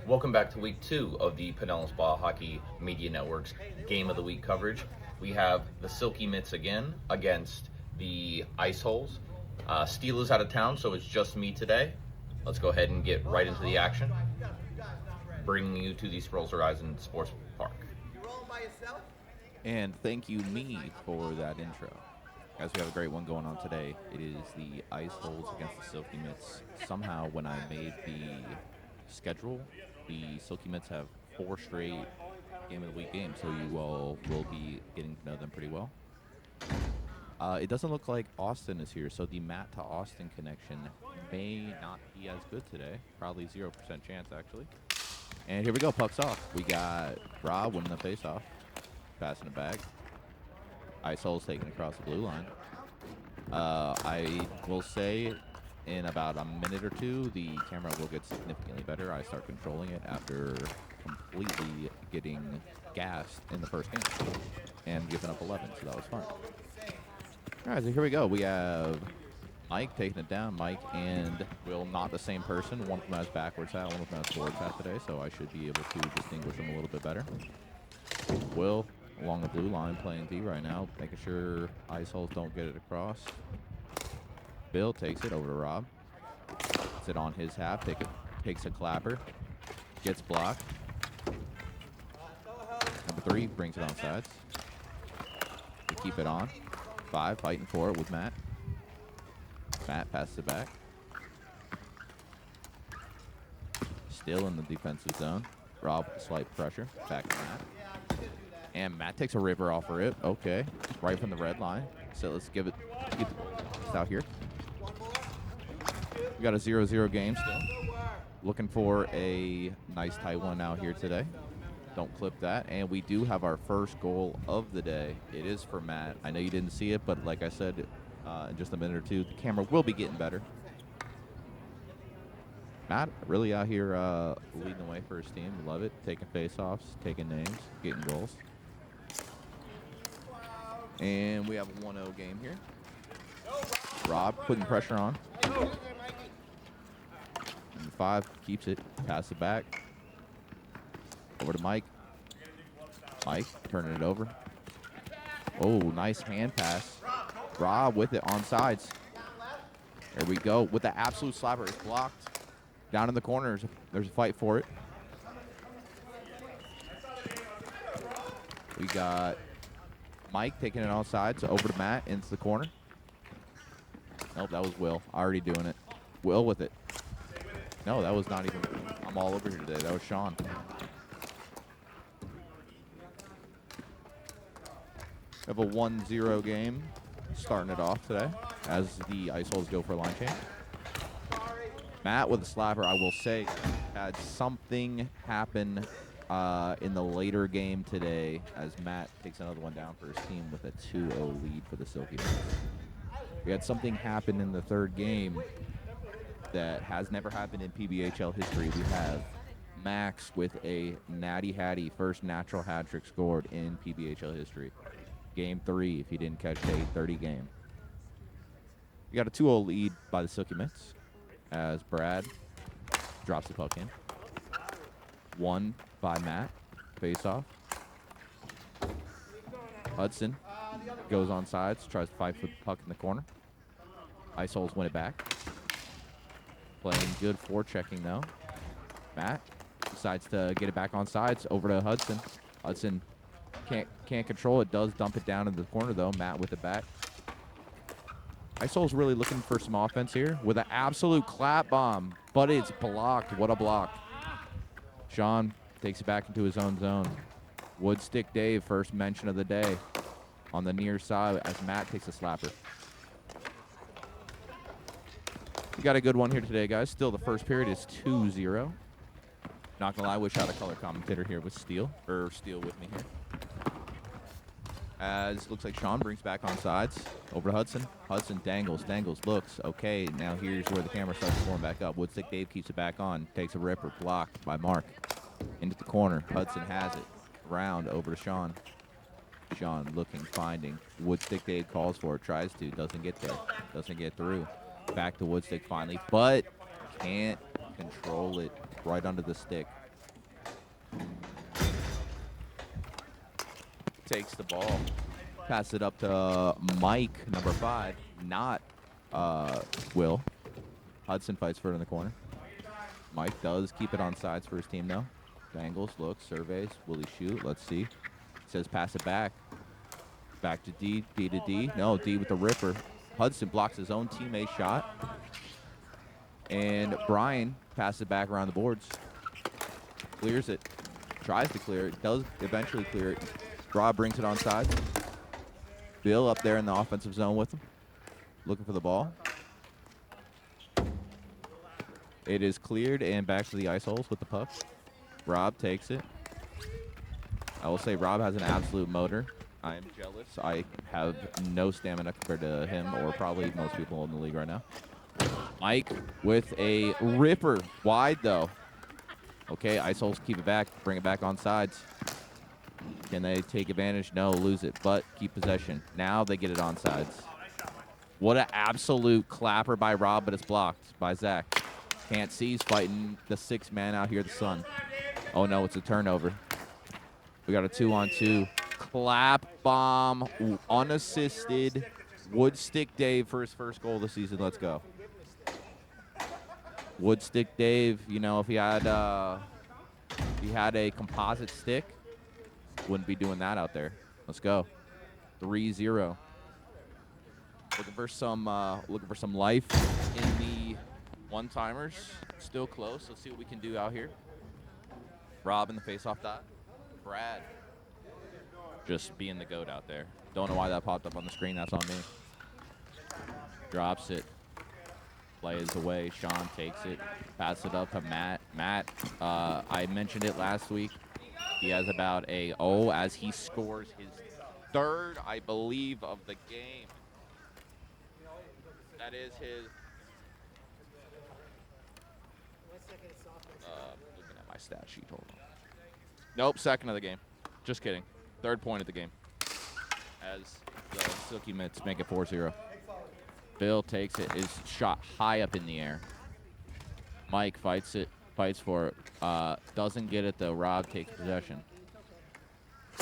Welcome back to week 2 of the Pinellas Ball Hockey Media Network's Game of the Week coverage. We have the Silky Mitts again against the Ice Holes. Steele is out of town, so it's just me today. Let's go ahead and get right into the action, bringing you to the Sprowls Horizon Sports Park. And thank you, me, for that intro. Guys, we have a great one going on today. It is the Ice Holes against the Silky Mitts. Somehow, when I made the schedule, the Silky Mitts have 4 straight Game of the Week games, so you all will be getting to know them pretty well. It doesn't look like Austin is here, so the Matt to Austin connection may not be as good today. Probably 0% chance, actually. And here we go, puck's off. We got Rob winning the faceoff, passing it back. Ice Holes taking across the blue line. I will say in about a minute or two, the camera will get significantly better. I start controlling it after completely getting gassed in the first game and giving up 11, so that was fun. All right, so here we go. We have Mike taking it down. Mike and Will, not the same person. One of them has backwards hat, one of them has forwards hat today, so I should be able to distinguish them a little bit better. Will along the blue line playing D right now, making sure Ice Holes don't get it across. Bill takes it over to Rob. Puts it on his half, takes a clapper, gets blocked. Number 3 brings it on sides. We keep it on. 5 fighting for it with Matt. Matt passes it back. Still in the defensive zone. Rob with slight pressure. Back to Matt. And Matt takes a river off a rip. Okay. Right from the red line. So let's get this out here. We got a 0-0 game still. Looking for a nice tight one out here today. Don't clip that. And we do have our first goal of the day. It is for Matt. I know you didn't see it, but like I said, in just a minute or two, the camera will be getting better. Matt really out here leading the way for his team. Love it. Taking face-offs, taking names, getting goals. And we have a 1-0 game here. Rob putting pressure on. Number 5 keeps it. Pass it back. Over to Mike. Mike turning it over. Oh, nice hand pass. Rob with it on sides. There we go. With the absolute slapper. It's blocked. Down in the corners. There's a fight for it. We got Mike taking it on sides. Over to Matt. Into the corner. Nope, that was Will. Already doing it. Will with it. No, that was not even. I'm all over here today. That was Sean. We have a 1-0 game starting it off today as the Ice Holes go for a line change. Matt with a slapper, I will say, had something happen in the later game today as Matt takes another one down for his team with a 2-0 lead for the Silky Mitts. We had something happen in the third game that has never happened in PBHL history. We have Max with a natty hattie, first natural hat trick scored in PBHL history. Game 3, if you didn't catch the 8:30 game. We got a 2-0 lead by the Silky Mitts as Brad drops the puck in. 1 by Matt. Face off. Hudson goes on sides, tries to fight for the puck in the corner. Ice Holes win it back. Playing good forechecking though. Matt decides to get it back on sides over to Hudson. Hudson can't control it. Does dump it down in the corner though. Matt with it back. Ice Holes really looking for some offense here with an absolute clap bomb, but it's blocked. What a block. Sean takes it back into his own zone. Woodstick Dave, first mention of the day on the near side as Matt takes a slapper. We got a good one here today, guys. Still, the first period is 2-0. Not gonna lie, wish I had a color commentator here with Steele with me here. As looks like Sean brings back on sides. Over to Hudson. Hudson dangles, looks. Okay, now here's where the camera starts pulling back up. Woodstick Dave keeps it back on. Takes a ripper, blocked by Mark. Into the corner. Hudson has it. Round over to Sean. Sean looking, finding. Woodstick Dave calls for it, tries to, doesn't get there. Doesn't get through. Back to Woodstick finally, but can't control it right under the stick. takes the ball. Pass it up to Mike, number 5. Not Will. Hudson fights for it in the corner. Mike does keep it on sides for his team, though. Dangles, looks, surveys. Will he shoot? Let's see. Says pass it back. Back to D. D to D. No, D with the ripper. Hudson blocks his own teammate shot. And Brian passes it back around the boards. Clears it. Tries to clear it. Does eventually clear it. Rob brings it on side. Bill up there in the offensive zone with him. Looking for the ball. It is cleared and back to the ice holes with the puck. Rob takes it. I will say Rob has an absolute motor. I am jealous. I have no stamina compared to him or probably most people in the league right now. Mike with a ripper. Wide, though. Okay, ice holes keep it back. Bring it back on sides. Can they take advantage? No, lose it, but keep possession. Now they get it on sides. What an absolute clapper by Rob, but it's blocked by Zach. Can't see. He's fighting the 6th man out here, the Sun. Oh, no, it's a turnover. We got a 2-on-2. Clap bomb, unassisted. Woodstick Dave for his first goal of the season. Let's go. Woodstick Dave, you know, if he had a composite stick, wouldn't be doing that out there. Let's go. 3-0. Looking for some life in the one-timers. Still close. Let's see what we can do out here. Rob in the face-off dot. Brad just being the goat out there. Don't know why that popped up on the screen. That's on me. Drops it. Plays away. Sean takes it. Passes it up to Matt. Matt, I mentioned it last week. He has about a as he scores his 3rd, I believe, of the game. That is his. Looking at my stat sheet. Hold on. Nope, 2nd of the game. Just kidding. 3rd point of the game. As the Silky Mitts make it 4-0. Bill takes it. Is shot high up in the air. Mike fights it. Fights for it. Doesn't get it, though. Rob takes possession.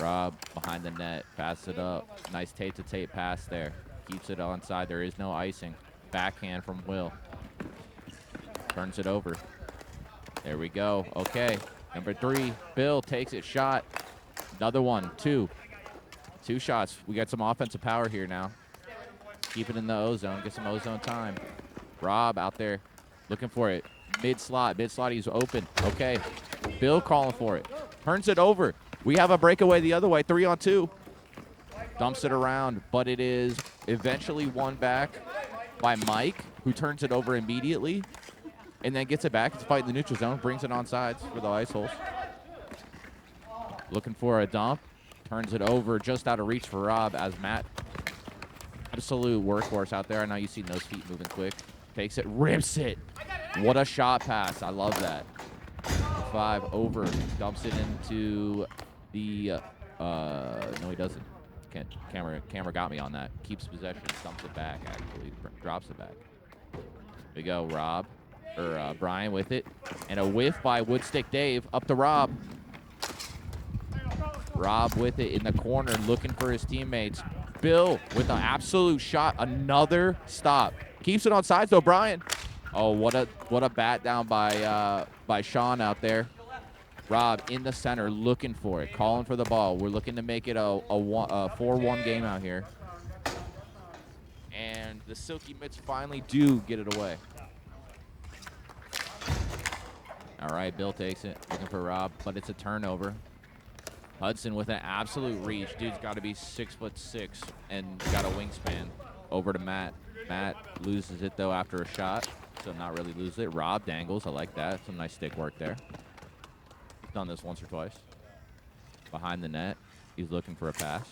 Rob behind the net. Pass it up. Nice tape-to-tape pass there. Keeps it on side. There is no icing. Backhand from Will. Turns it over. There we go. Okay. Number 3. Bill takes it. Shot. Another one. 2. 2 shots. We got some offensive power here now. Keep it in the O-zone. Get some O-zone time. Rob out there looking for it. Mid-slot. Mid-slot. He's open. Okay. Bill calling for it. Turns it over. We have a breakaway the other way. 3-on-2. Dumps it around, but it is eventually won back by Mike, who turns it over immediately and then gets it back. It's fighting the neutral zone. Brings it on sides for the ice holes. Looking for a dump. Turns it over just out of reach for Rob as Matt. Absolute workhorse out there. I know you've seen those feet moving quick. Takes it, rips it. What a shot pass. I love that. 5 over. Dumps it into the, no, he doesn't. Camera got me on that. Keeps possession. Dumps it back, actually. Drops it back. There we go, Rob. Or Brian with it. And a whiff by Woodstick Dave. Up to Rob. Rob with it in the corner, looking for his teammates. Bill with an absolute shot. Another stop. Keeps it on sides, though, Brian. Oh, what a bat down by Sean out there. Rob in the center, looking for it, calling for the ball. We're looking to make it a 4-1 game out here. And the Silky Mitts finally do get it away. All right, Bill takes it, looking for Rob, but it's a turnover. Hudson with an absolute reach. Dude's got to be 6'6" and got a wingspan. Over to Matt. Matt loses it, though, after a shot, so not really loses it. Rob dangles. I like that. Some nice stick work there. He's done this once or twice. Behind the net. He's looking for a pass.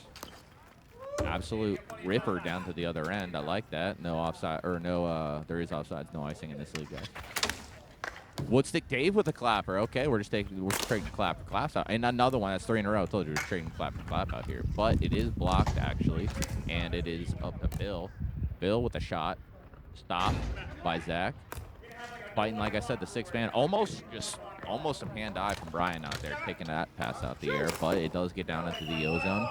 Absolute ripper down to the other end. I like that. No offside, or no, there is offsides. No icing in this league, guys. Woodstick Dave with a clapper. Okay, we're trading claps out. And another one. That's 3 in a row. I told you we're trading clap out here. But it is blocked, actually. And it is up to Bill. Bill with a shot. Stopped by Zach. Fighting, like I said, the 6-man. Almost some hand eye from Brian out there. Taking that pass out the air. But it does get down into the O-zone.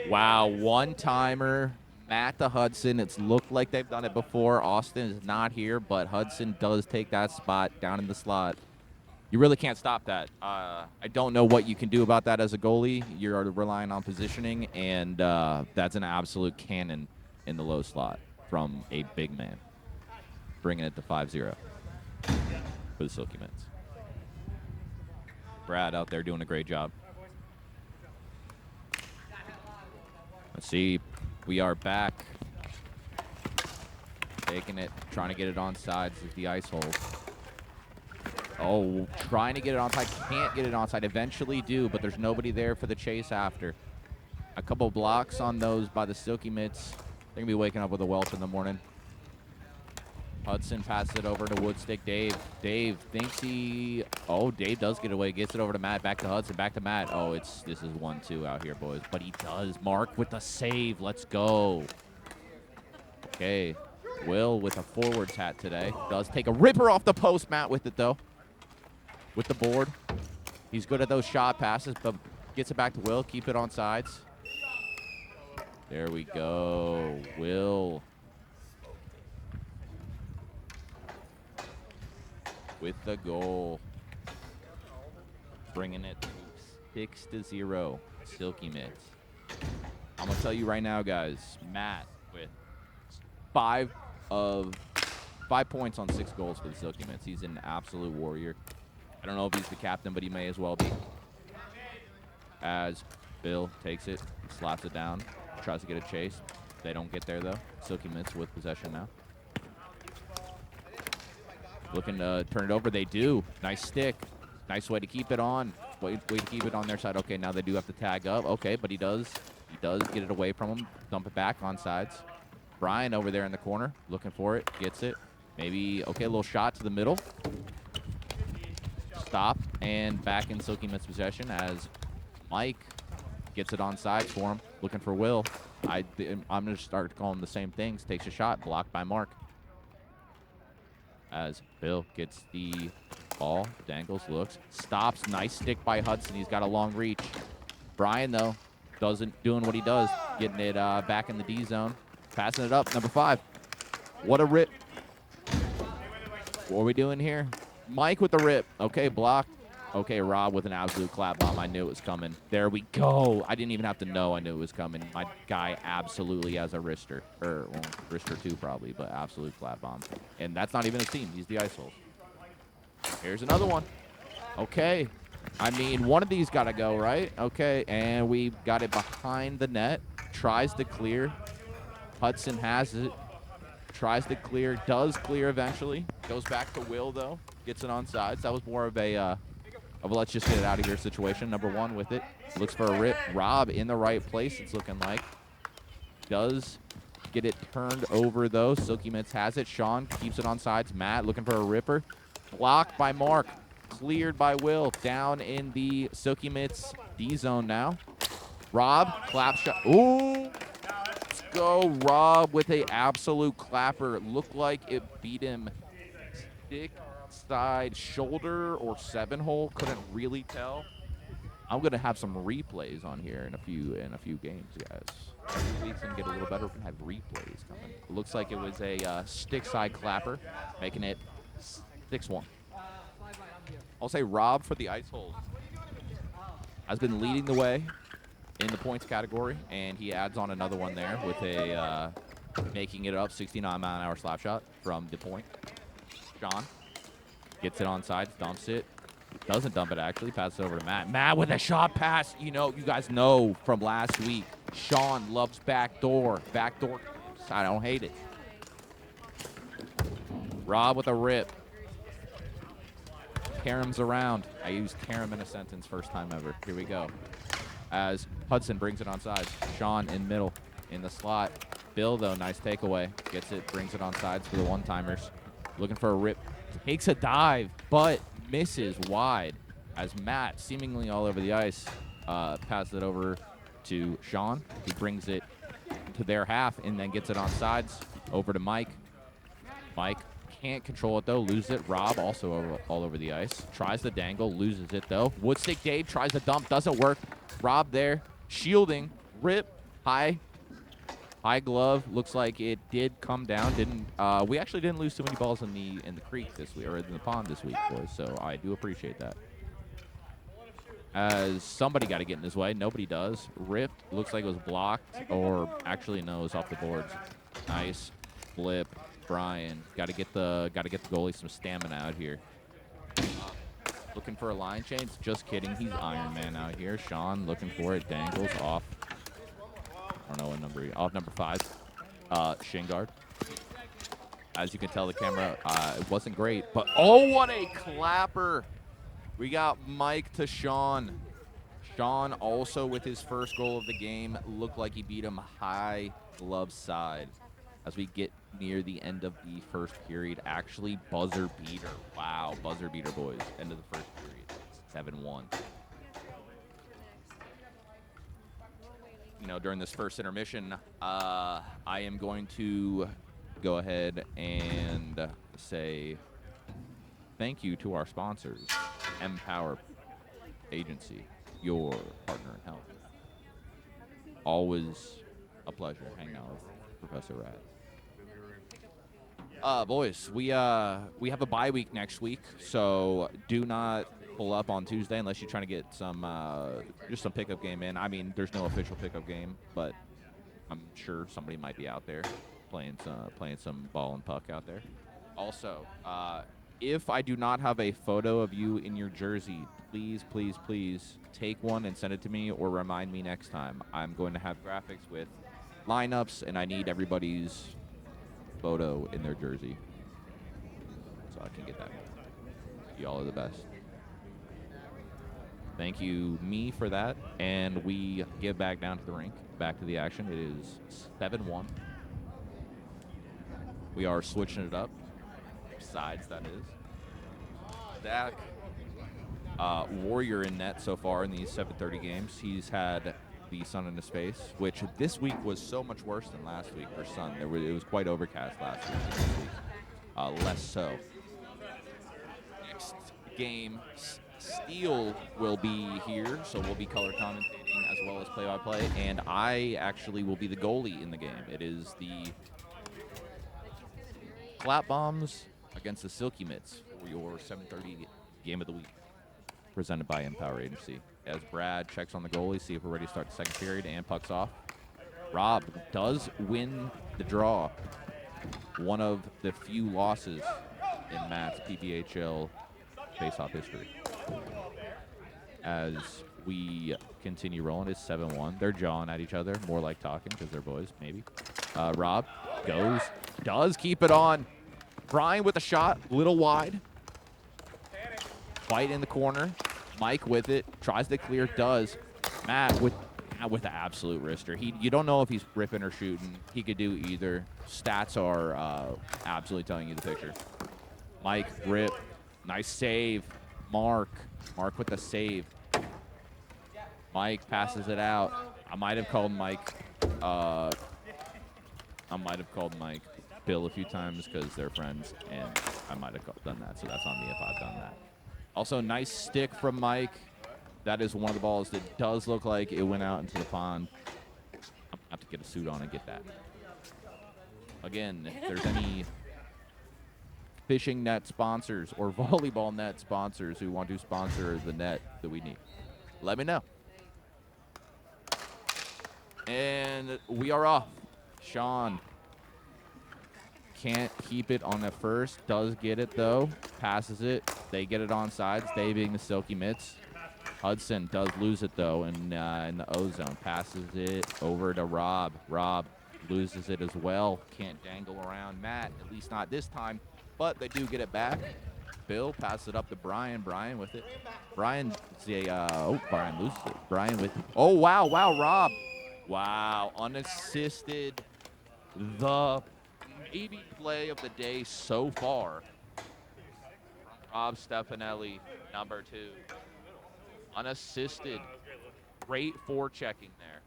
Wow, one-timer. Matt to Hudson. It's looked like they've done it before. Austin is not here, but Hudson does take that spot down in the slot. You really can't stop that. I don't know what you can do about that as a goalie. You're relying on positioning, and that's an absolute cannon in the low slot from a big man, bringing it to 5-0 for the Silky Mitts. Brad out there doing a great job. Let's see. We are back. Taking it, trying to get it on sides with the ice hole. Oh, trying to get it onside. Can't get it onside. Eventually do, but there's nobody there for the chase after. A couple blocks on those by the Silky Mitts. They're going to be waking up with a welt in the morning. Hudson passes it over to Woodstick Dave. Dave thinks he... Oh, Dave does get away. Gets it over to Matt. Back to Hudson. Back to Matt. Oh, this is 1-2 out here, boys. But he does. Mark with the save. Let's go. Okay. Will with a forwards hat today. Does take a ripper off the post. Matt with it, though. With the board. He's good at those shot passes, but gets it back to Will. Keep it on sides. There we go. Will with the goal. Bringing it to 6-0. Silky Mitts. I'm going to tell you right now, guys. Matt with 5 points on 6 goals for the Silky Mitts. He's an absolute warrior. I don't know if he's the captain, but he may as well be. As Bill takes it, slaps it down, tries to get a chase. They don't get there, though. Silky Mitts with possession now. Looking to turn it over. They do. Nice stick. Nice way to keep it on. Way to keep it on their side. Okay, now they do have to tag up. Okay, but he does get it away from him. Dump it back on sides. Brian over there in the corner, looking for it. Gets it. Maybe, okay, a little shot to the middle. Stop, and back in Silky Mitts' possession as Mike gets it on sides for him. Looking for Will. I'm going to start calling the same things. Takes a shot, blocked by Mark. As Bill gets the ball, dangles, looks, stops. Nice stick by Hudson. He's got a long reach. Brian, though, doing what he does, getting it back in the D zone. Passing it up, number 5. What a rip. What are we doing here? Mike with the rip. Okay, block. Okay, Rob with an absolute clap bomb. I knew it was coming. There we go. I didn't even have to know I knew it was coming. My guy absolutely has a wrister. Or, well, wrister 2 probably, but absolute clap bomb. And that's not even a team. He's the ice hole. Here's another one. Okay. I mean, one of these got to go, right? Okay, and we got it behind the net. Tries to clear. Hudson has it. Tries to clear. Does clear eventually. Goes back to Will, though. Gets it on sides. That was more of a let's just get it out of here situation. Number 1 with it. Looks for a rip. Rob in the right place, it's looking like. Does get it turned over, though. Silky Mitts has it. Sean keeps it on sides. Matt looking for a ripper. Blocked by Mark. Cleared by Will. Down in the Silky Mitts D zone now. Rob, clap shot. Ooh! Let's go, Rob, with a absolute clapper. It looked like it beat him stick, side, shoulder, or 7-hole. Couldn't really tell. I'm gonna have some replays on here in a few games, guys. Maybe we can get a little better. We're gonna have replays coming. It looks like it was a stick side clapper, making it 6-1. I'll say Rob for the ice holes has been leading the way in the points category, and he adds on another one there with a making it up 69-mile-an-hour slap shot from the point. Sean gets it on sides, dumps it. Doesn't dump it, actually. Passes it over to Matt. Matt with a shot pass. You guys know from last week, Sean loves backdoor. Backdoor. I don't hate it. Rob with a rip. Karam's around. I used Karam in a sentence first time ever. Here we go. As Hudson brings it on sides. Sean in middle in the slot. Bill, though, nice takeaway. Gets it, brings it on sides for the one-timers. Looking for a rip. Takes a dive, but misses wide. As Matt, seemingly all over the ice, passes it over to Sean. He brings it to their half and then gets it on sides. Over to Mike. Mike can't control it, though. Loses it. Rob also all over the ice. Tries to dangle. Loses it, though. Woodstick Dave tries to dump. Doesn't work. Rob there. Shielding. Rip. High glove. Looks like it did come down. We actually didn't lose too many balls in the creek this week, or in the pond this week, boys. So I do appreciate that. As somebody got to get in his way. Nobody does. Ripped. Looks like it was blocked, or actually no, it was off the boards. Nice flip, Brian. Got to get the goalie some stamina out here. Looking for a line change. Just kidding. He's Iron Man out here. Sean looking for it. Dangles off. I don't know what number. Off number 5. Shin guard. As you can tell, the camera it wasn't great, but oh, what a clapper! We got Mike to Sean. Sean also with his first goal of the game. Looked like he beat him high glove side. As we get near the end of the first period, actually buzzer beater. Wow, buzzer beater, boys. End of the first period. 7-1. During this first intermission, I am going to go ahead and say thank you to our sponsors, Empower Agency, your partner in health. Always a pleasure hanging out with Professor Rad. Boys, we have a bye week next week, so do not pull up on Tuesday unless you're trying to get some just some pickup game in. I mean, there's no official pickup game, but I'm sure somebody might be out there playing some ball and puck out there. Also, if I do not have a photo of you in your jersey, please, please, please take one and send it to me, or remind me next time. I'm going to have graphics with lineups, and I need everybody's photo in their jersey so I can get that. Y'all are the best. Thank you, me, for that. And we get back down to the rink, back to the action. It is 7-1. We are switching it up. Sides, that is. Zach, Warrior in net so far in these 7:30 games. He's had the sun in his face, which this week was so much worse than last week for sun. It was quite overcast last week. This week, less so. Next game, Steele will be here, so we'll be color commentating as well as play-by-play, and I actually will be the goalie in the game. It is the Clap Bombs against the Silky Mitts for your 7:30 game of the week, presented by Empower Agency. As Brad checks on the goalie, see if we're ready to start the second period, and pucks off. Rob does win the draw. One of the few losses in Matt's PBHL face-off history. As we continue rolling, it's 7-1. They're jawing at each other, more like talking because they're boys, maybe. Rob does keep it on. Brian with a shot, little wide. Fight in the corner. Mike with it, tries to clear, does. Matt with the absolute wrister. You don't know if he's ripping or shooting. He could do either. Stats are absolutely telling you the picture. Mike, rip. Nice save. Mark with the save. Mike passes it out. I might have called Mike Bill a few times because they're friends, and I might have done that, so that's on me if I've done that. Also, nice stick from Mike. That is one of the balls that does look like it went out into the pond. I'm going to have to get a suit on and get that. Again, if there's any fishing net sponsors or volleyball net sponsors who want to sponsor the net that we need, let me know. And we are off. Sean can't keep it on the first. Does get it, though. Passes it. They get it on sides. They being the Silky Mitts. Hudson does lose it, though, in the O-zone. Passes it over to Rob. Rob loses it as well. Can't dangle around Matt, at least not this time. But they do get it back. Bill passes it up to Brian. Brian with it. Brian loses it. Brian with it. Oh, wow, Rob. Wow, unassisted. The maybe play of the day so far. Rob Stefanelli, number 2. Unassisted. Great forechecking there.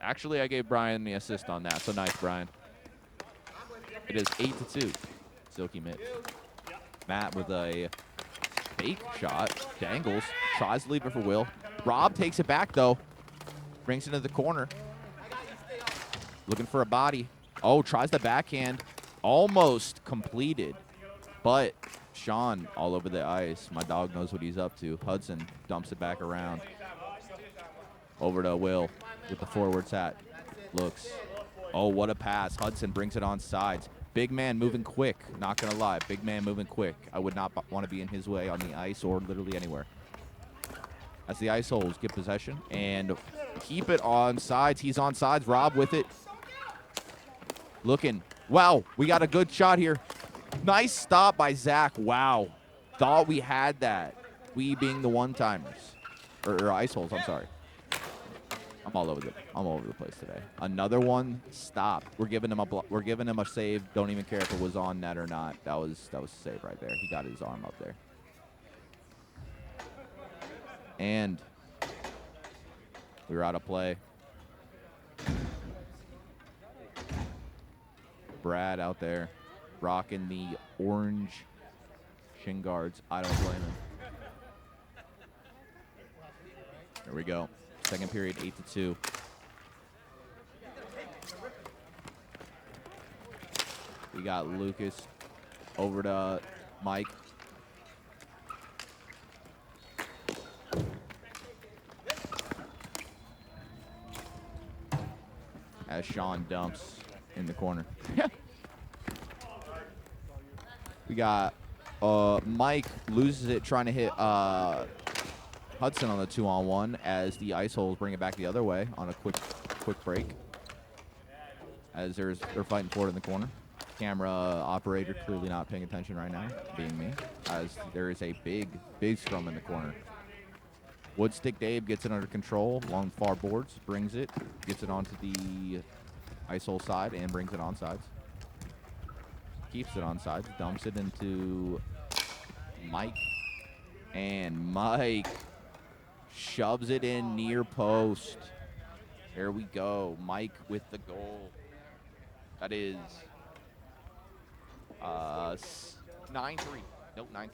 Actually, I gave Brian the assist on that, so nice, Brian. It is 8-2. Silky Mitts. Matt with a fake shot. Dangles. tries to leave it for Will. Rob takes it back, though. Brings it into the corner. Looking for a body. Oh, tries the backhand. Almost completed. But Sean all over the ice. My dog knows what he's up to. Hudson dumps it back around. Over to Will with the forwards hat. Looks. Oh, what a pass. Hudson brings it on sides. Big man moving quick. Not going to lie. Big man moving quick. I would not want to be in his way on the ice or literally anywhere. As the Ice Holes get possession and keep it on sides. He's on sides. Rob with it. Looking. Wow, we got a good shot here. Nice stop by Zach. Wow. Thought we had that. We being the one-timers. Or Ice Holes, I'm sorry. I'm all over the place today. Another one stop. We're giving him a save. Don't even care if it was on net or not. That was a save right there. He got his arm up there. And we were out of play. Brad out there rocking the orange shin guards. I don't blame him. There we go. Second period, 8-2. We got Lucas over to Mike. As Sean dumps in the corner. We got Mike loses it trying to hit Hudson on the 2-on-1 as the Ice Holes bring it back the other way on a quick break. As they're fighting for it in the corner. Camera operator clearly not paying attention right now, being me, as there is a big scrum in the corner. Woodstick Dave gets it under control along far boards, brings it, gets it onto the Ice Hole side and brings it on sides. Keeps it on sides, dumps it into Mike. And Mike shoves it in near post. There we go. Mike with the goal. That is 9-3. Nope, 9-2.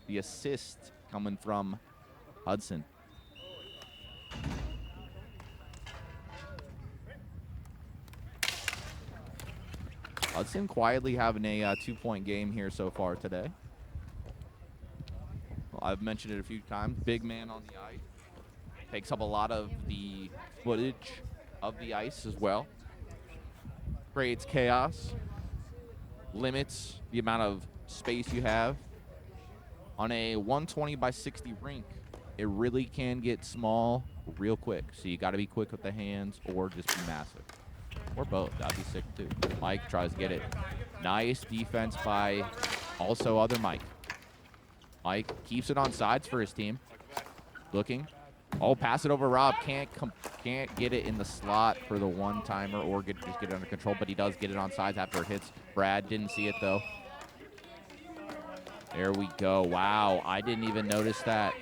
The assist coming from Hudson. Hudson quietly having a 2-point game here so far today. Well, I've mentioned it a few times. Big man on the ice. Takes up a lot of the footage of the ice as well. Creates chaos. Limits the amount of space you have. On a 120 by 60 rink, it really can get small real quick. So you got to be quick with the hands or just be massive. Or both. That'd be sick, too. Mike tries to get it. Nice defense by also other Mike. Mike keeps it on sides for his team. Looking. Oh, pass it over Rob. Can't get it in the slot for the one-timer or just get it under control, but he does get it on sides after it hits. Brad didn't see it, though. There we go. Wow, I didn't even notice that.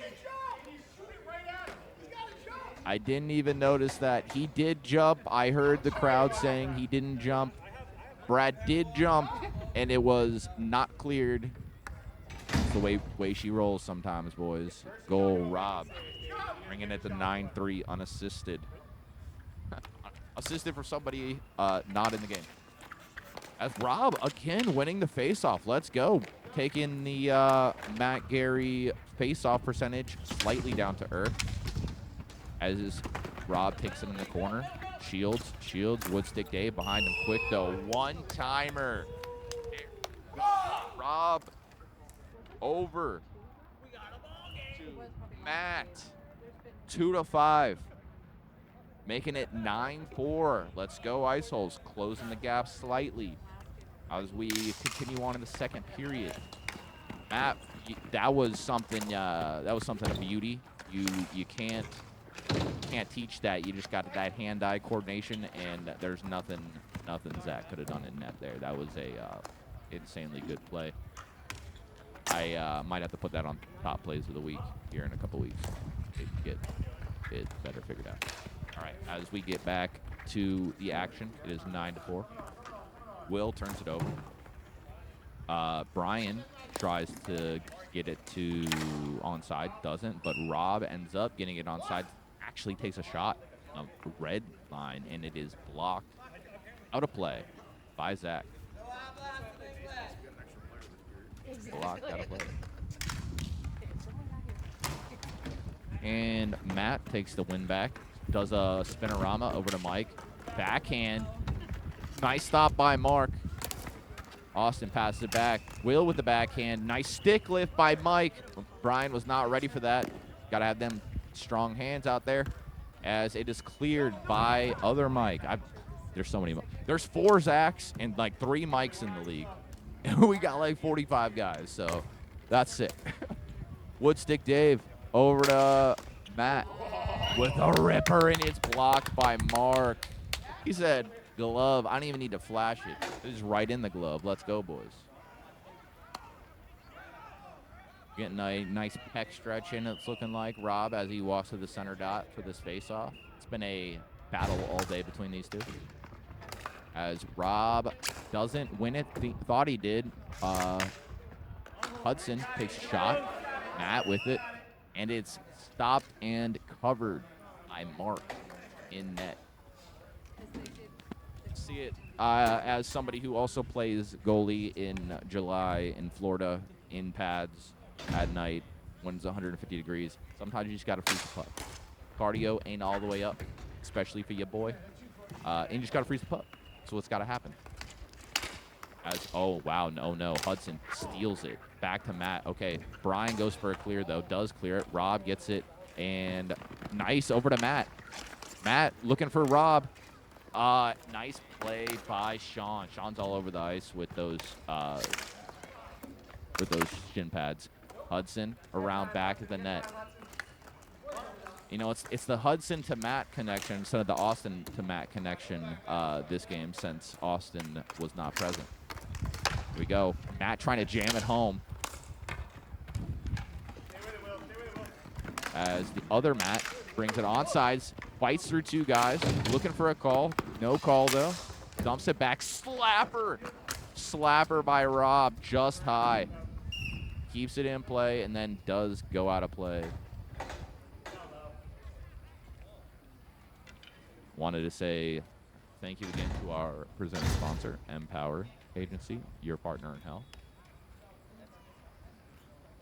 He did jump. I heard the crowd saying he didn't jump. Brad did jump, and it was not cleared. It's the way she rolls sometimes, boys. Goal, Rob. Bringing it to 9-3 unassisted. Assisted for somebody not in the game. As Rob, again, winning the faceoff. Let's go. Taking the Matt Gary faceoff percentage slightly down to earth. As Rob takes it in the corner. Shields, Woodstick Dave behind him quick, though. One-timer. Rob over to Matt. 2-5. Making it 9-4. Let's go, Ice Holes. Closing the gap slightly as we continue on in the second period. Matt, that was something of beauty. You can't teach that. You just got that hand-eye coordination, and there's nothing Zach could have done in net there. That was a insanely good play. I might have to put that on top plays of the week here in a couple weeks. Get it better figured out. All right, as we get back to the action, it is 9-4. Will turns it over. Brian tries to get it to onside. Doesn't, but Rob ends up getting it onside. Actually takes a shot of red line, and it is blocked out of play by Zach. Blocked out of play. And Matt takes the win back. Does a spinorama over to Mike. Backhand. Nice stop by Mark. Austin passes it back. Will with the backhand. Nice stick lift by Mike. Brian was not ready for that. Got to have them strong hands out there as it is cleared by other Mike. There's so many. There's 4 Zachs and like 3 Mikes in the league. And we got like 45 guys, so that's sick. Woodstick Dave over to Matt with a ripper, and it's blocked by Mark. He said, glove. I don't even need to flash it. It's just right in the glove. Let's go, boys. Getting a nice pec stretch in, it's looking like, Rob, as he walks to the center dot for this face-off. It's been a battle all day between these two. As Rob doesn't win it, thought he did. Hudson takes a shot. Matt with it. And it's stopped and covered by Mark in net. See it as somebody who also plays goalie in July in Florida in pads at night when it's 150 degrees. Sometimes you just got to freeze the puck. Cardio ain't all the way up, especially for your boy. And you just got to freeze the puck. So what's got to happen? Oh, wow. No. Hudson steals it. Back to Matt. Okay. Brian goes for a clear, though. Does clear it. Rob gets it. And nice over to Matt. Matt looking for Rob. Nice play by Sean. Sean's all over the ice with those shin pads. Hudson around back of the net. You know, it's the Hudson to Matt connection instead of the Austin to Matt connection this game, since Austin was not present. Here we go. Matt trying to jam it home. As the other Matt brings it on sides, fights through 2 guys, looking for a call. No call, though. Dumps it back. Slapper. Slapper by Rob, just high. Keeps it in play and then does go out of play. Wanted to say thank you again to our presenting sponsor, Empower Agency, your partner in health.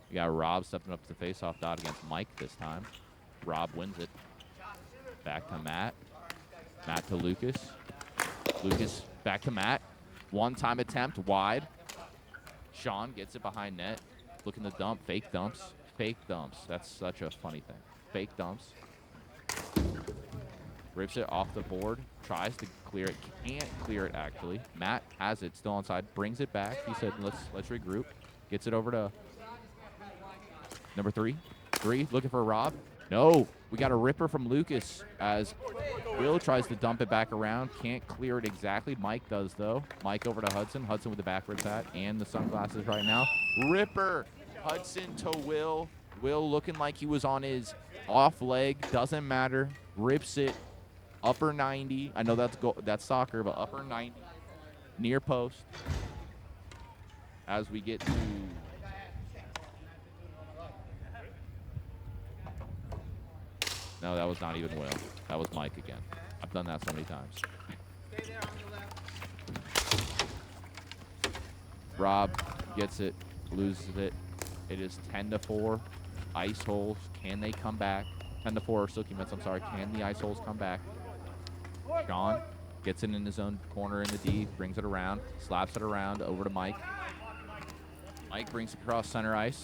We got Rob stepping up to the face-off dot against Mike this time. Rob wins it. Back to Matt. Matt to Lucas. Lucas back to Matt. One-time attempt wide. Sean gets it behind net. Looking to dump. Fake dumps. Fake dumps. That's such a funny thing. Fake dumps. Rips it off the board. Tries to clear it. Can't clear it, actually. Matt has it. Still onside. Brings it back. He said, let's regroup. Gets it over to number 3. 3 looking for Rob. No. We got a ripper from Lucas as Will tries to dump it back around. Can't clear it exactly. Mike does, though. Mike over to Hudson. Hudson with the backwards hat and the sunglasses right now. Ripper. Hudson to Will. Will looking like he was on his off leg. Doesn't matter. Rips it. Upper 90. I know that's soccer, but upper 90. Near post. As we get to... No, that was not even Will. That was Mike again. I've done that so many times. Rob gets it, loses it. It is 10-4. Ice holes. Can they come back? 10-4. Silky Mitts, I'm sorry. Can the ice holes come back? Sean gets it in his own corner in the D, brings it around, slaps it around over to Mike. Mike brings it across center ice.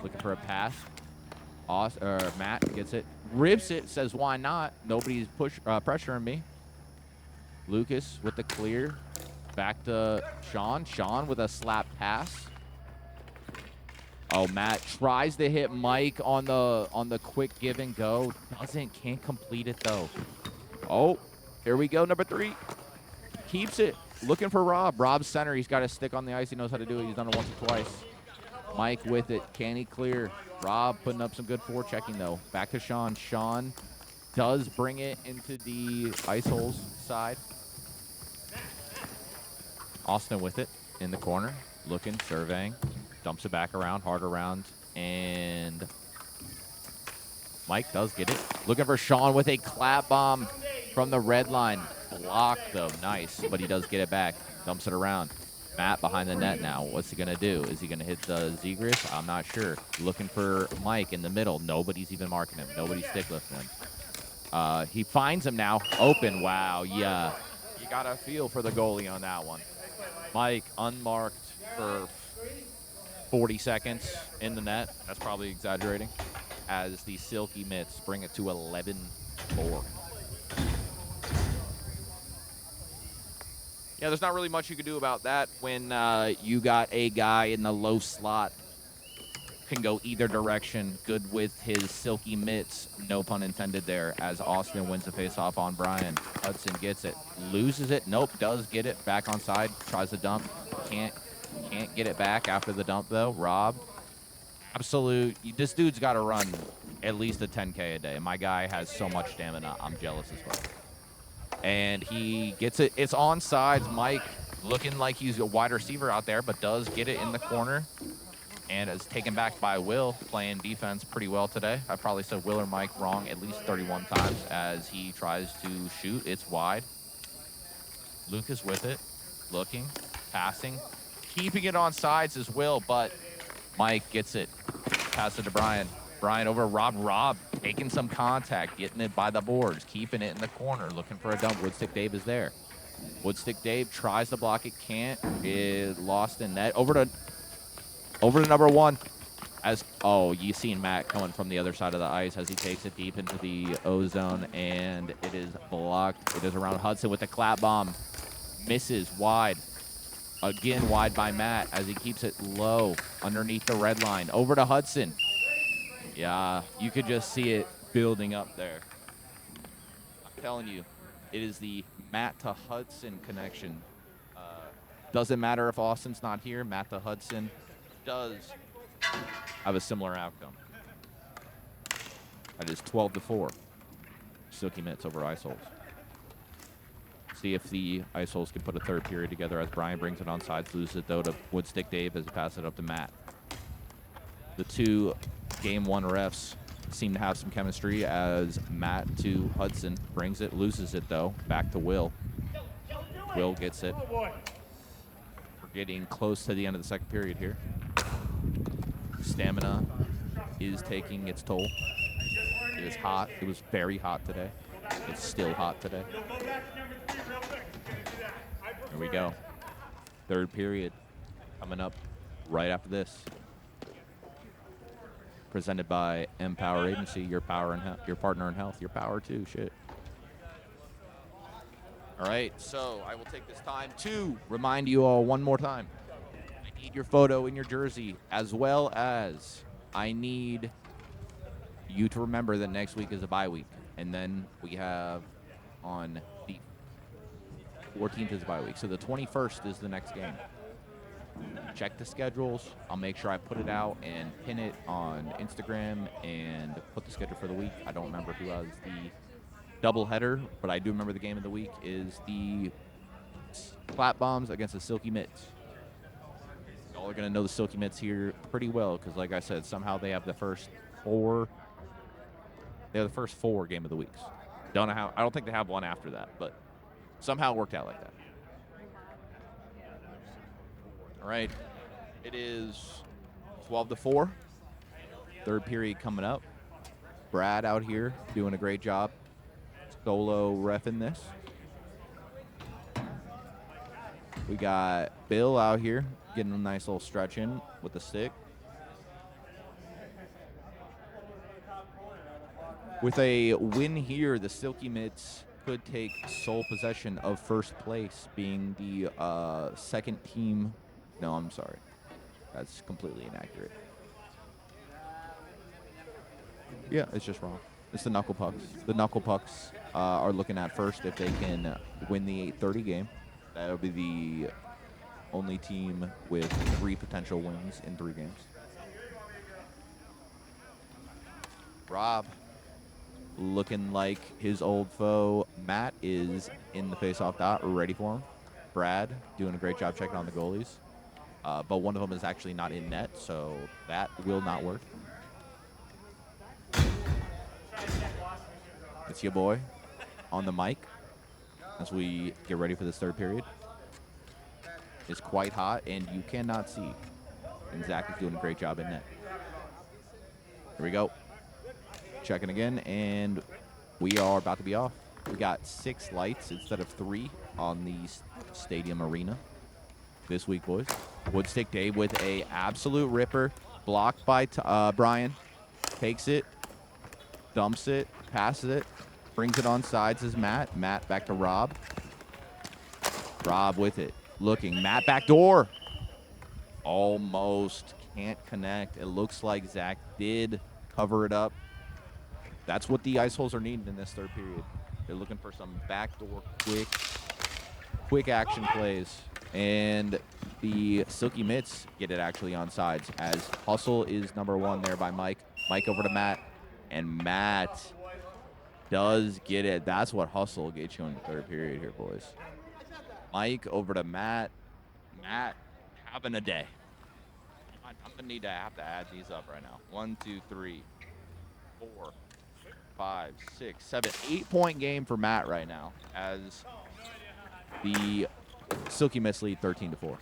Looking for a pass. Matt gets it, rips it, says, why not? Nobody's pressuring me. Lucas with the clear. Back to Sean. Sean with a slap pass. Oh, Matt tries to hit Mike on the quick give and go. Can't complete it, though. Oh, here we go, number 3. Keeps it. Looking for Rob. Rob's center. He's got a stick on the ice. He knows how to do it. He's done it once or twice. Mike with it. Can he clear? Rob putting up some good forechecking, though. Back to Sean. Sean does bring it into the ice holes side. Austin with it in the corner. Looking, surveying. Dumps it back around, hard around, and Mike does get it. Looking for Sean with a clap bomb from the red line. Blocked, though. Nice, but he does get it back. Dumps it around. Matt behind the net now. What's he going to do? Is he going to hit the Zegras? I'm not sure. Looking for Mike in the middle. Nobody's even marking him. Nobody's stick lifting him. He finds him now. Open. Wow. Yeah. You got to feel for the goalie on that one. Mike unmarked for 40 seconds in the net. That's probably exaggerating. As the Silky Mitts bring it to 11-4. Yeah, there's not really much you can do about that when you got a guy in the low slot. Can go either direction. Good with his Silky Mitts. No pun intended there, as Austin wins the faceoff on Brian. Hudson gets it. Loses it. Nope, does get it. Back on side. Tries to dump. Can't get it back after the dump, though. Rob. Absolute. This dude's got to run at least a 10K a day. My guy has so much stamina. I'm jealous as well. And he gets it. It's on sides. Mike looking like he's a wide receiver out there, but does get it in the corner. And is taken back by Will, playing defense pretty well today. I probably said Will or Mike wrong at least 31 times as he tries to shoot. It's wide. Lucas with it. Looking. Passing. Keeping it on sides is Will, but Mike gets it. Pass it to Brian. Brian over Rob. Rob taking some contact, getting it by the boards, keeping it in the corner, looking for a dump. Woodstick Dave is there. Woodstick Dave tries to block it, can't. It lost in net. Over to number one. You seen Matt coming from the other side of the ice as he takes it deep into the O-zone, and it is blocked. It is around Hudson with the clap bomb. Misses wide. Again, wide by Matt as he keeps it low underneath the red line. Over to Hudson. Yeah, you could just see it building up there. I'm telling you, it is the Matt to Hudson connection. Doesn't matter if Austin's not here. Matt to Hudson does have a similar outcome. That is 12-4. Silky Mitts over Ice Holes. See if the Ice Holes can put a third period together as Brian brings it on sides, loses it though to Woodstick Dave as he passes it up to Matt. The two Game 1 refs seem to have some chemistry as Matt to Hudson brings it, loses it though, back to Will. Will gets it. We're getting close to the end of the second period here. Stamina is taking its toll. It is hot. It was very hot today. It's still hot today. Here we go. Third period coming up right after this. Presented by Empower Agency, your power and your partner in health, your power too. Shit. All right, so I will take this time to remind you all one more time. I need your photo in your jersey, as well as I need you to remember that next week is a bye week, and then we have on the 14th is a bye week, so the 21st is the next game. Check the schedules. I'll make sure I put it out and pin it on Instagram and put the schedule for the week. I don't remember who has the doubleheader, but I do remember the game of the week is the Clap Bombs against the Silky Mitts. Y'all are going to know the Silky Mitts here pretty well because, like I said, somehow they have the first four. They have the first four game of the weeks. Don't know how. I don't think they have one after that, but somehow it worked out like that. All right, it is 12-4. Third period coming up. Brad out here doing a great job solo reffing this. We got Bill out here getting a nice little stretch in with the stick. With a win here, the Silky Mitts could take sole possession of first place, being the second team. No, I'm sorry. That's completely inaccurate. Yeah, it's just wrong. It's the Knuckle Pucks. The Knuckle Pucks are looking at first if they can win the 8:30 game. That'll be the only team with 3 potential wins in 3 games. Rob, looking like his old foe, Matt, is in the face-off dot, ready for him. Brad, doing a great job checking on the goalies. but one of them is actually not in net, so that will not work. It's your boy on the mic as we get ready for this third period. It's quite hot, and you cannot see. And Zach is doing a great job in net. Here we go. Checking again, and we are about to be off. We got 6 lights instead of 3 on the stadium arena this week, boys. Woodstick Dave with a absolute ripper. Blocked by Brian. Takes it. Dumps it. Passes it. Brings it on sides is Matt. Matt back to Rob. Rob with it. Looking. Matt back door. Almost can't connect. It looks like Zach did cover it up. That's what the Ice Holes are needing in this third period. They're looking for some backdoor quick action plays. And the Silky Mitts get it actually on sides as hustle is number 1 there by Mike. Mike over to Matt. And Matt does get it. That's what hustle gets you in the third period here, boys. Mike over to Matt. Matt having a day. I'm going to have to add these up right now. 1, 2, 3, 4, 5, 6, 7, 8-point game for Matt right now as the Silky Mitts lead 13-4.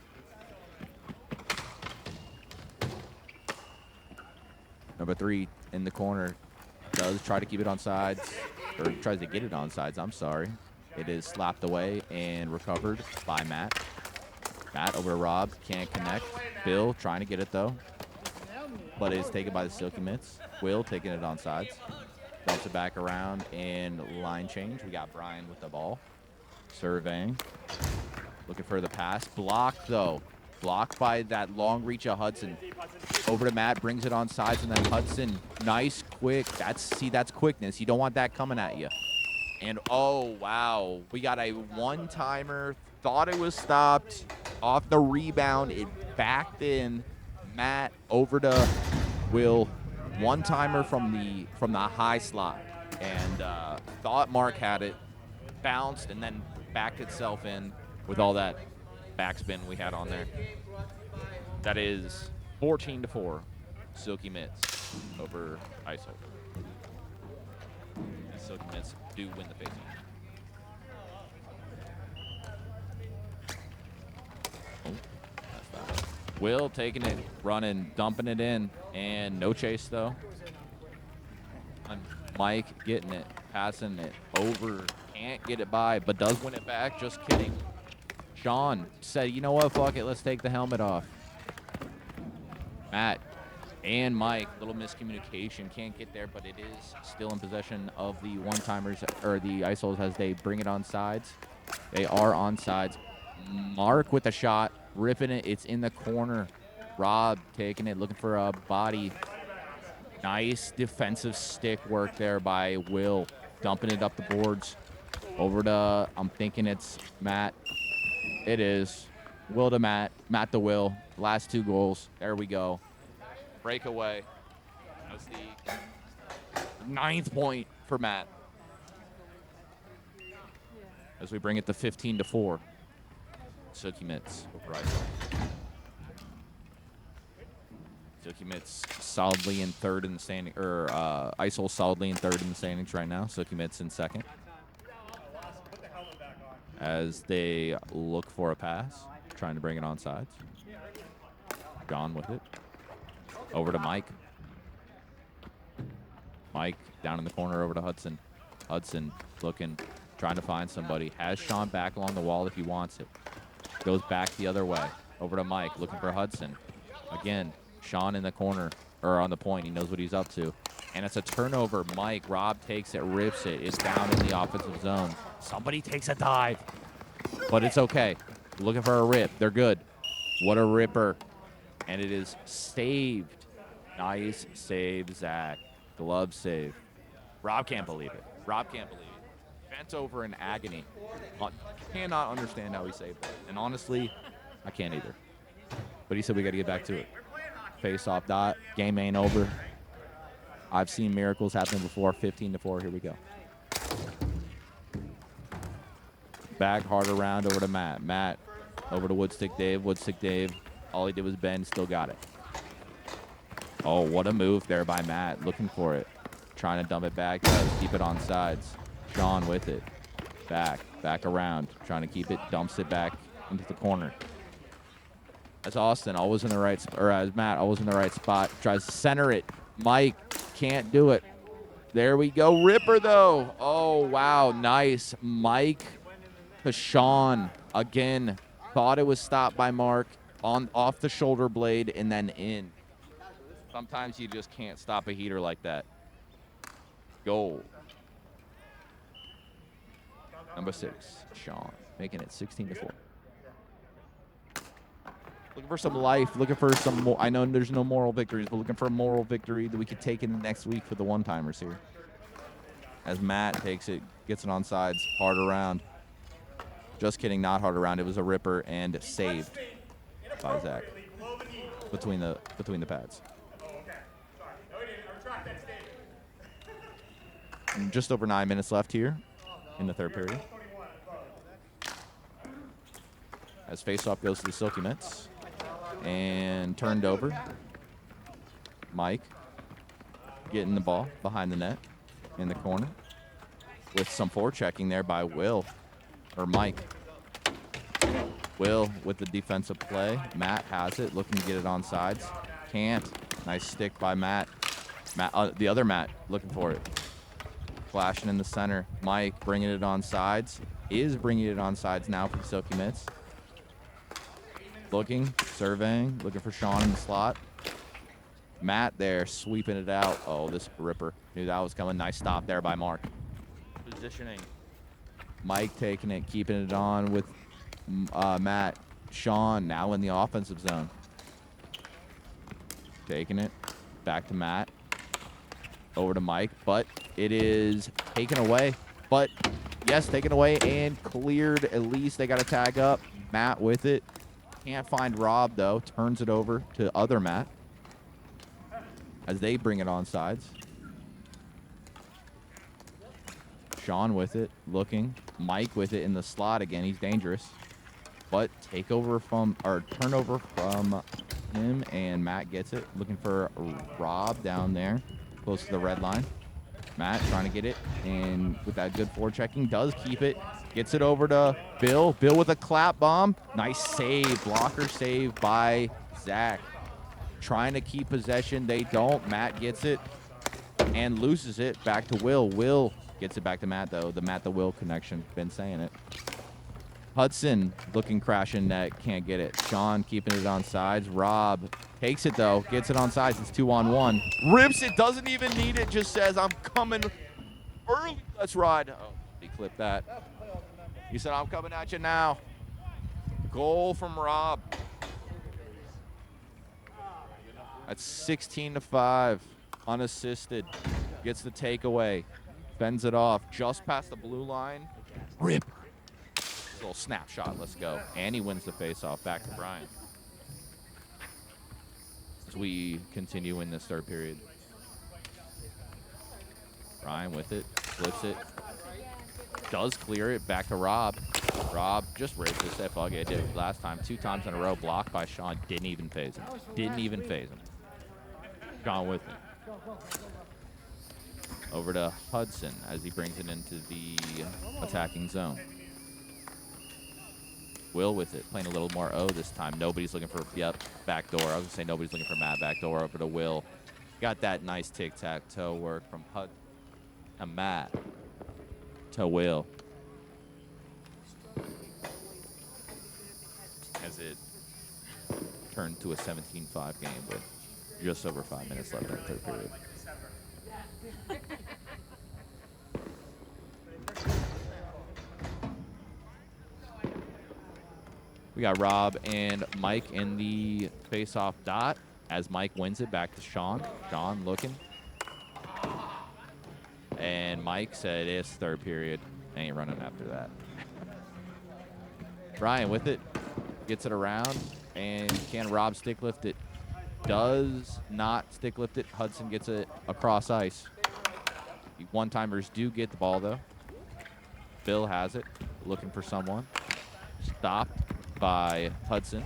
Number 3 in the corner does try to keep it on sides, or tries to get it on sides, I'm sorry. It is slapped away and recovered by Matt. Matt over to Rob, can't connect. Bill trying to get it though, but it is taken by the Silky Mitts. Will taking it on sides. Dumps it back around and line change. We got Brian with the ball. Surveying. Looking for the pass. Blocked though. Blocked by that long reach of Hudson. Over to Matt, brings it on sides, and then Hudson, nice, quick. That's quickness. You don't want that coming at you. And, oh, wow. We got a one-timer. Thought it was stopped. Off the rebound, it backed in. Matt over to Will. One-timer from the high slot. And thought Mark had it. Bounced and then backed itself in with all that backspin we had on there. That is 14-4. Silky Mitts over Ice Holes. Silky Mitts do win the face-off. Will taking it, running, dumping it in, and no chase though. And Mike getting it, passing it over, can't get it by, but does win it back. Just kidding. Sean said, you know what, fuck it, let's take the helmet off. Matt and Mike, little miscommunication, can't get there, but it is still in possession of the one-timers, or the Ice Holes as they bring it on sides. They are on sides. Mark with the shot, ripping it. It's in the corner. Rob taking it, looking for a body. Nice defensive stick work there by Will. Dumping it up the boards. Over to, I'm thinking it's Matt. It is. Will to Matt. Matt to Will. Last 2 goals. There we go. Breakaway. That's the 9th point for Matt. As we bring it to 15-4. Silky Mitts over Ice Holes. Silky Mitts solidly in third in the standing, or Ice Holes solidly in third in the standings right now. Silky Mitts in second. As they look for a pass, trying to bring it on sides. John with it. Over to Mike. Mike down in the corner over to Hudson. Hudson looking, trying to find somebody. Has Sean back along the wall if he wants it. Goes back the other way. Over to Mike, looking for Hudson. Again, Sean in the corner, or on the point. He knows what he's up to. And it's a turnover. Mike, Rob takes it, rips it. It's down in the offensive zone. Somebody takes a dive. But it's okay. Looking for a rip. They're good. What a ripper. And it is saved. Nice save, Zach. Glove save. Rob can't believe it. Rob can't believe it. Bent over in agony. Cannot understand how he saved it. And honestly, I can't either. But he said we got to get back to it. Face-off dot. Game ain't over. I've seen miracles happen before. 15-4. Here we go. Back, hard around over to Matt. Matt over to Woodstick Dave. Woodstick Dave All he did was bend, still got it. Oh, what a move there by Matt. Looking for it. Trying to dump it back. Does keep it on sides. Sean with it. Back around. Trying to keep it. Dumps it back into the corner. As Austin, always in the right spot. Or as Matt, always in the right spot. Tries to center it. Mike can't do it. There we go. Ripper, though. Oh, wow. Nice. Mike to Sean. Again, thought it was stopped by Mark. Off the shoulder blade and then in. Sometimes you just can't stop a heater like that. Goal. Number 6, Sean, making it 16-4. Looking for some life, looking for some more. I know there's no moral victories, but looking for a moral victory that we could take in the next week for the one-timers here. As Matt takes it, gets it on sides, hard around. Just kidding, not hard around. It was a ripper and saved by Zach between the pads. And just over 9 minutes left here in the third period. As faceoff goes to the Silky Mitts. And turned over. Mike getting the ball behind the net in the corner. With some forechecking there by Will. Or Mike. Will with the defensive play. Matt has it, looking to get it on sides. Can't. Nice stick by Matt. The other Matt looking for it. Flashing in the center. Mike bringing it on sides. Is bringing it on sides now for the Silky Mitts. Looking, surveying, looking for Sean in the slot. Matt there sweeping it out. Oh, this ripper. Knew that was coming. Nice stop there by Mark. Positioning. Mike taking it, keeping it on with Matt. Sean now in the offensive zone. Taking it. Back to Matt. Over to Mike, but it is taken away. But, yes, taken away and cleared. At least they got a tag up. Matt with it. Can't find Rob, though. Turns it over to other Matt as they bring it on sides. Sean with it, looking. Mike with it in the slot again. He's dangerous. But turnover from him, and Matt gets it. Looking for Rob down there, close to the red line. Matt trying to get it, and with that good forechecking, does keep it. Gets it over to Bill. Bill with a clap bomb. Nice save. Blocker save by Zach. Trying to keep possession. They don't. Matt gets it and loses it. Back to Will. Will gets it back to Matt, though. The Matt to Will connection. Been saying it. Hudson looking crashing net. Can't get it. Sean keeping it on sides. Rob takes it, though. Gets it on sides. It's 2-on-1. Rips it. Doesn't even need it. Just says, I'm coming early. Let's ride. Oh, he clipped that. He said, I'm coming at you now. Goal from Rob. That's 16-5. Unassisted. Gets the takeaway. Bends it off. Just past the blue line. Rip. Little snapshot. Let's go. And he wins the faceoff. Back to Brian. As we continue in this third period. Brian with it. Flips it. Does clear it. Back to Rob. Rob just raised this at bug. It did last time. 2 times in a row. Blocked by Sean. Didn't even phase him. Didn't even phase him. Sean with it. Over to Hudson as he brings it into the attacking zone. Will with it. Playing a little more O this time. Nobody's looking for, back door. I was going to say nobody's looking for Matt. Back door over to Will. Got that nice tic-tac-toe work from Hudson to Matt to Will. As it turned to a 17-5 game with just over 5 minutes left in the third period. We got Rob and Mike in the face-off dot as Mike wins it back to Sean. Sean looking. And Mike said it's third period. Ain't running after that. Brian with it. Gets it around. And can Rob stick lift it? Does not stick lift it. Hudson gets it across ice. The one-timers do get the ball, though. Bill has it. Looking for someone. Stopped by Hudson.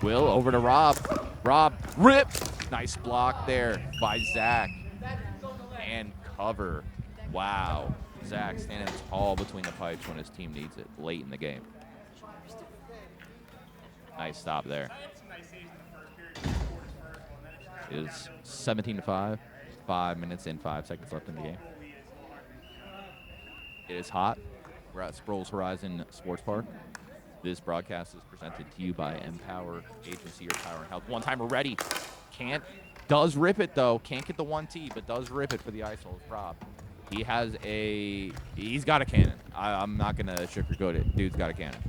Will over to Rob. Rob, rip. Nice block there by Zach. And cover. Wow. Zach standing tall between the pipes when his team needs it late in the game. Nice stop there. It is 17-5. 5 minutes and 5 seconds left in the game. It is hot. We're at Sprowls Horizon Sports Park. This broadcast is presented to you by Empower Agency, your power and health. One-timer ready. Does rip it, though. Can't get the 1T, but does rip it for the Ice Holes. Rob. He's got a cannon. I'm not going to sugarcoat it. Dude's got a cannon.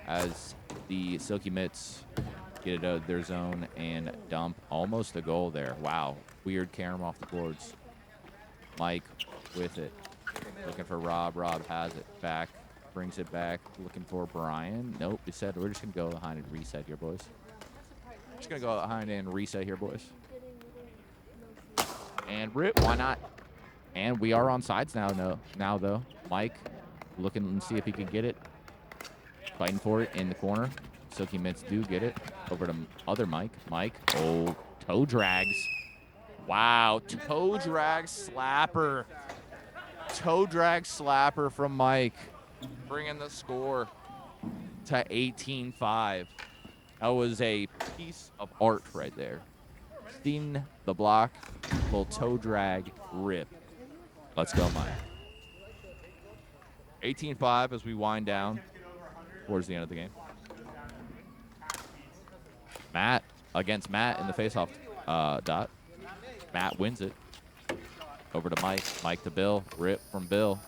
As the Silky Mitts get it out of their zone and dump almost a goal there. Wow. Weird carom off the boards. Mike with it. Looking for Rob. Rob has it back. Brings it back. Looking for Brian. Nope. He said we're just going to go behind and reset here, boys. Just going to go behind and reset here, boys. And rip. Why not? And we are on sides now, though. Mike looking and see if he can get it. Fighting for it in the corner. Silky Mitts do get it. Over to other Mike. Mike. Oh, toe drags. Wow. Toe drag slapper. Toe drag slapper from Mike. Bringing the score to 18-5. That was a piece of art right there. Seen the block. Little toe drag rip. Let's go, Mike. 18-5 as we wind down towards the end of the game. Matt against Matt in the faceoff dot. Matt wins it. Over to Mike. Mike to Bill. Rip from Bill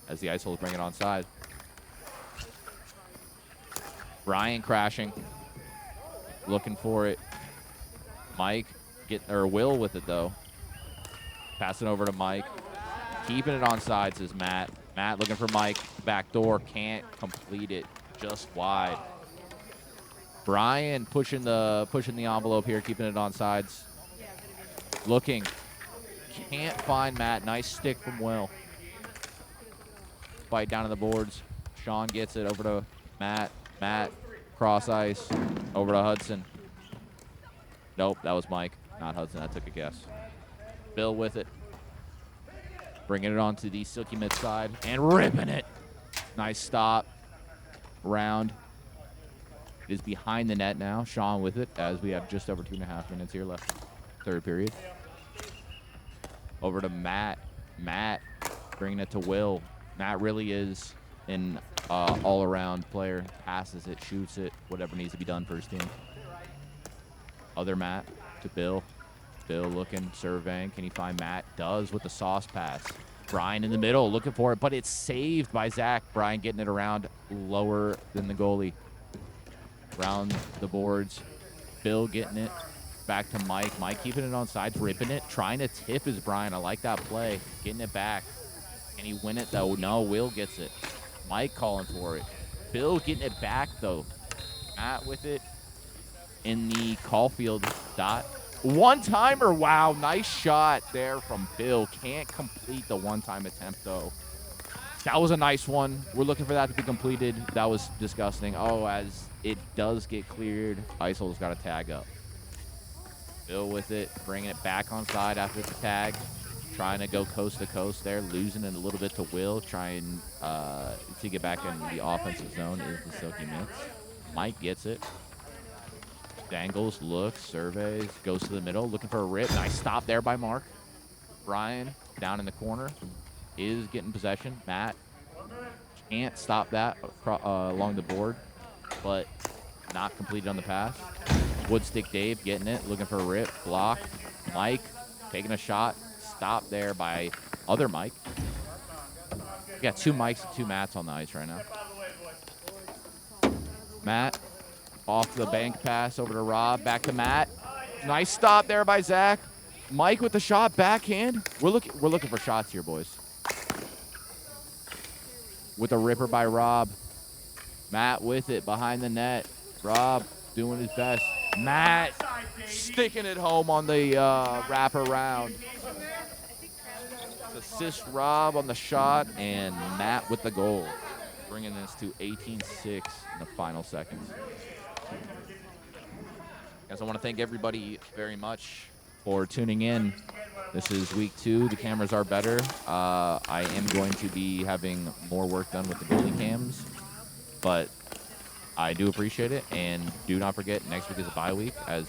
as the Ice Holes bring it onside. Brian crashing. Looking for it. Mike Will with it, though. Passing over to Mike. Keeping it on sides is Matt. Matt looking for Mike. Back door. Can't complete it. Just wide. Brian pushing the envelope here, keeping it on sides. Looking. Can't find Matt. Nice stick from Will. Fight down to the boards. Sean gets it over to Matt. Matt, cross ice. Over to Hudson. Nope, that was Mike. Not Hudson. I took a guess. Bill with it. Bringing it onto the Silky Mitts side. And ripping it. Nice stop. Round. It is behind the net now. Sean with it as we have just over 2.5 minutes here left. Third period. Over to Matt. Matt bringing it to Will. Matt really is an all-around player. Passes it, shoots it, whatever needs to be done for his team. Other Matt to Bill. Bill looking, surveying. Can he find Matt? Does with the sauce pass. Brian in the middle looking for it, but it's saved by Zach. Brian getting it around lower than the goalie. Around the boards. Bill getting it. Back to Mike. Mike keeping it on sides, ripping it. Trying to tip his Brian. I like that play. Getting it back. Can he win it, though? No, Will gets it. Mike calling for it. Bill getting it back, though. Matt with it in the Caulfield dot. One-timer. Wow, nice shot there from Bill. Can't complete the one-time attempt, though. That was a nice one. We're looking for that to be completed. That was disgusting. Oh, as it does get cleared, Ice Holes got to tag up. Bill with it, bringing it back on side after the tag. Trying to go coast to coast there, losing it a little bit to Will. Trying to get back in the offensive zone is the Silky Mitts. Mike gets it. Dangles, looks, surveys, goes to the middle, looking for a rip. Nice stop there by Mark. Brian down in the corner is getting possession. Matt can't stop that along the board, but not completed on the pass. Woodstick Dave getting it, looking for a rip. Block. Mike taking a shot. Stop there by other Mike. We got two Mikes and two Matts on the ice right now. Matt off the bank pass over to Rob. Back to Matt. Nice stop there by Zach. Mike with the shot, backhand. We're looking for shots here, boys. With a ripper by Rob. Matt with it behind the net. Rob doing his best. Matt sticking it home on the wraparound. Assist Rob on the shot, and Matt with the goal. bringing this to 18-6 in the final seconds. Guys, I want to thank everybody very much for tuning in. This is week 2. The cameras are better. I am going to be having more work done with the goalie cams, but I do appreciate it. And do not forget, next week is a bye week as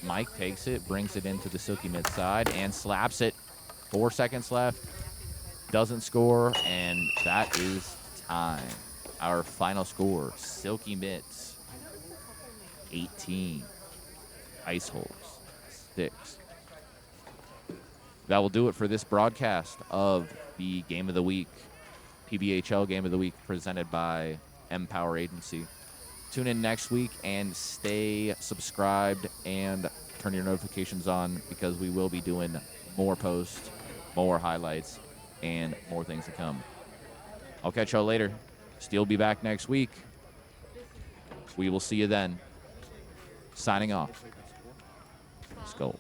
Mike takes it, brings it into the Silky Mitts side, and slaps it. 4 seconds left. Doesn't score, and that is time. Our final score, Silky Mitts 18, Ice Holes 6. That will do it for this broadcast of the Game of the Week, PBHL Game of the Week, presented by Empower Agency. Tune in next week and stay subscribed and turn your notifications on, because we will be doing more posts, more highlights, and more things to come. I'll catch y'all later. Steel will be back next week. We will see you then. Signing off. Skull.